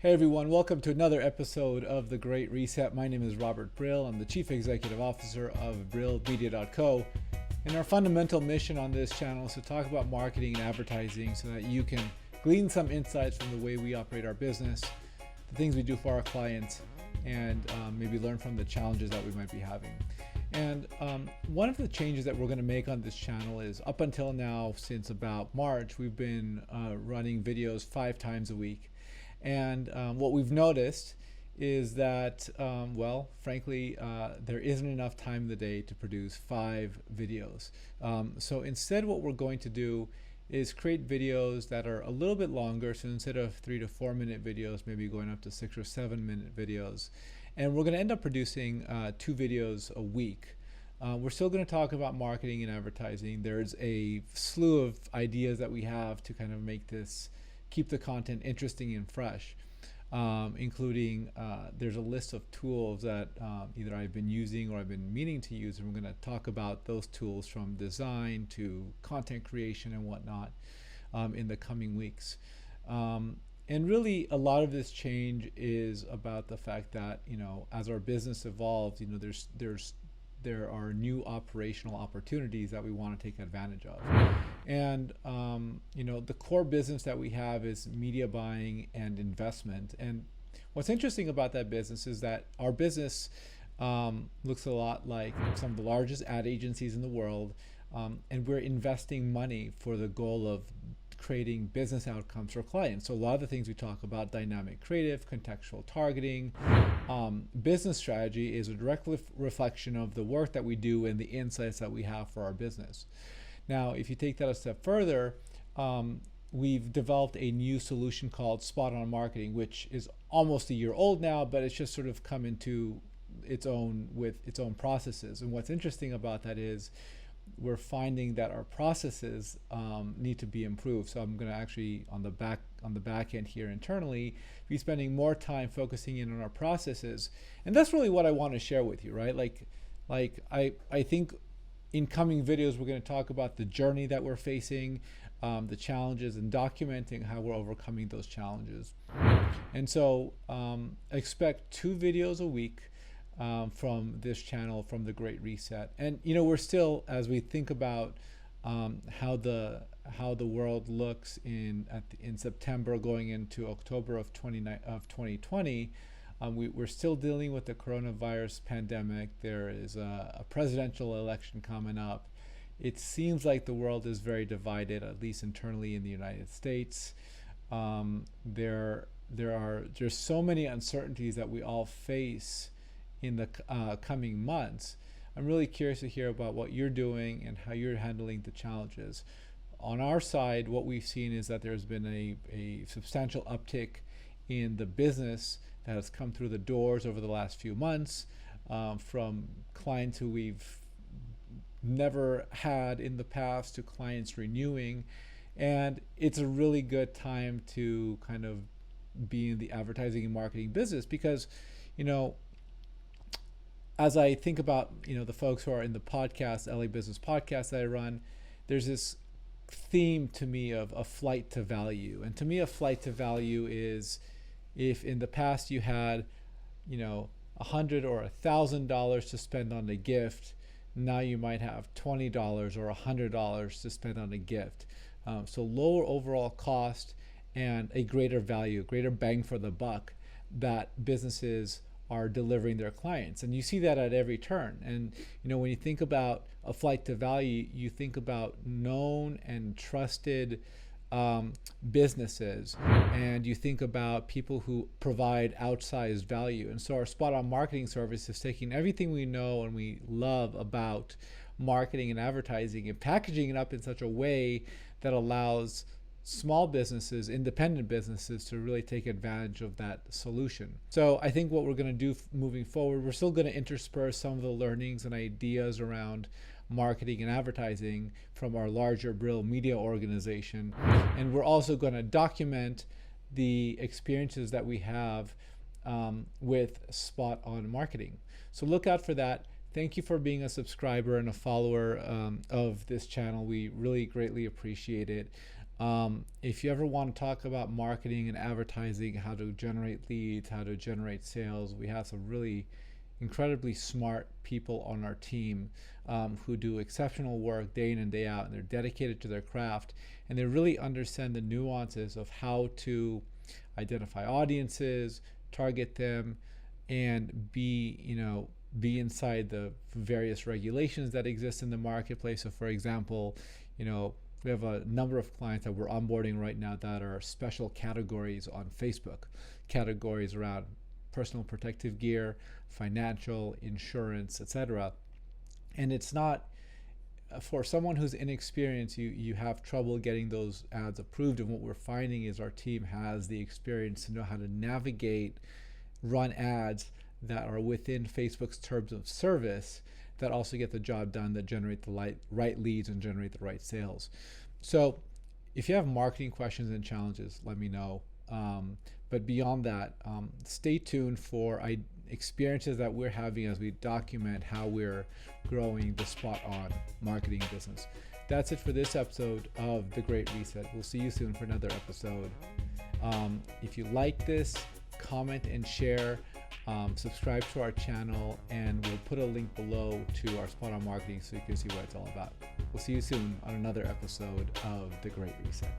Hey everyone, welcome to another episode of The Great Reset. My name is Robert Brill. I'm the Chief Executive Officer of Brill Media.co. And our fundamental mission on this channel is to talk about marketing and advertising so that you can glean some insights from the way we operate our business, the things we do for our clients, and maybe learn from the challenges that we might be having. And one of the changes that we're going to make on this channel is up until now, since about March, we've been running videos 5 times a week. And what we've noticed is that, frankly, there isn't enough time in the day to produce 5 videos. So instead, what we're going to do is create videos that are a little bit longer. So instead of 3 to 4 minute videos, maybe going up to 6 or 7 minute videos. And we're going to end up producing 2 videos a week. We're still going to talk about marketing and advertising. There's a slew of ideas that we have to kind of make this keep the content interesting and fresh, including there's a list of tools that either I've been using or I've been meaning to use, and we're going to talk about those tools from design to content creation and whatnot in the coming weeks. And really, a lot of this change is about the fact that, as our business evolves, there are new operational opportunities that we want to take advantage of. And, the core business that we have is media buying and investment. And what's interesting about that business is that our business looks a lot like some of the largest ad agencies in the world. And we're investing money for the goal of creating business outcomes for clients. So a lot of the things we talk about, dynamic creative, contextual targeting, business strategy, is a direct reflection of the work that we do and the insights that we have for our business. Now, if you take that a step further, we've developed a new solution called Spot On Marketing, which is almost a year old now, but it's just sort of come into its own with its own processes. And what's interesting about that is we're finding that our processes need to be improved. So I'm going to actually, on the back end here internally, be spending more time focusing in on our processes. And that's really what I want to share with you, right? I think in coming videos, we're going to talk about the journey that we're facing, the challenges, and documenting how we're overcoming those challenges. And so expect 2 videos a week from this channel, from The Great Reset. And we're still, as we think about how the world looks in September going into October of 2020, we're still dealing with the coronavirus pandemic. There is a presidential election coming up. It seems like the world is very divided, at least internally in the United States. There's so many uncertainties that we all face in the coming months. I'm really curious to hear about what you're doing and how you're handling the challenges. On our side, what we've seen is that there's been a substantial uptick in the business that has come through the doors over the last few months from clients who we've never had in the past to clients renewing. And it's a really good time to kind of be in the advertising and marketing business because, as I think about, the folks who are in the podcast, LA Business Podcast that I run, there's this theme to me of a flight to value. And to me, a flight to value is if in the past you had, $100 or $1,000 to spend on a gift, now you might have $20 or $100 to spend on a gift. So lower overall cost and a greater value, greater bang for the buck that businesses are delivering their clients. And you see that at every turn. And when you think about a flight to value, you think about known and trusted businesses, and you think about people who provide outsized value. And so our Spot On Marketing service is taking everything we know and we love about marketing and advertising and packaging it up in such a way that allows small businesses, independent businesses, to really take advantage of that solution. So I think what we're going to do moving forward, we're still going to intersperse some of the learnings and ideas around marketing and advertising from our larger Brill Media organization. And we're also going to document the experiences that we have with Spot On Marketing. So look out for that. Thank you for being a subscriber and a follower of this channel. We really greatly appreciate it. If you ever want to talk about marketing and advertising, how to generate leads, how to generate sales, we have some really incredibly smart people on our team who do exceptional work day in and day out, and they're dedicated to their craft, and they really understand the nuances of how to identify audiences, target them, and be inside the various regulations that exist in the marketplace. So for example, we have a number of clients that we're onboarding right now that are special categories on Facebook, categories around personal protective gear, financial, insurance, etc. And it's not, for someone who's inexperienced, you have trouble getting those ads approved. And what we're finding is our team has the experience to know how to navigate, run ads that are within Facebook's terms of service that also get the job done, that generate the right leads and generate the right sales. So if you have marketing questions and challenges, let me know. But beyond that, stay tuned for experiences that we're having as we document how we're growing the spot on marketing business. That's it for this episode of The Great Reset. We'll see you soon for another episode. If you like this, comment and share. Subscribe to our channel, and we'll put a link below to our spot on marketing so you can see what it's all about. We'll see you soon on another episode of The Great Reset.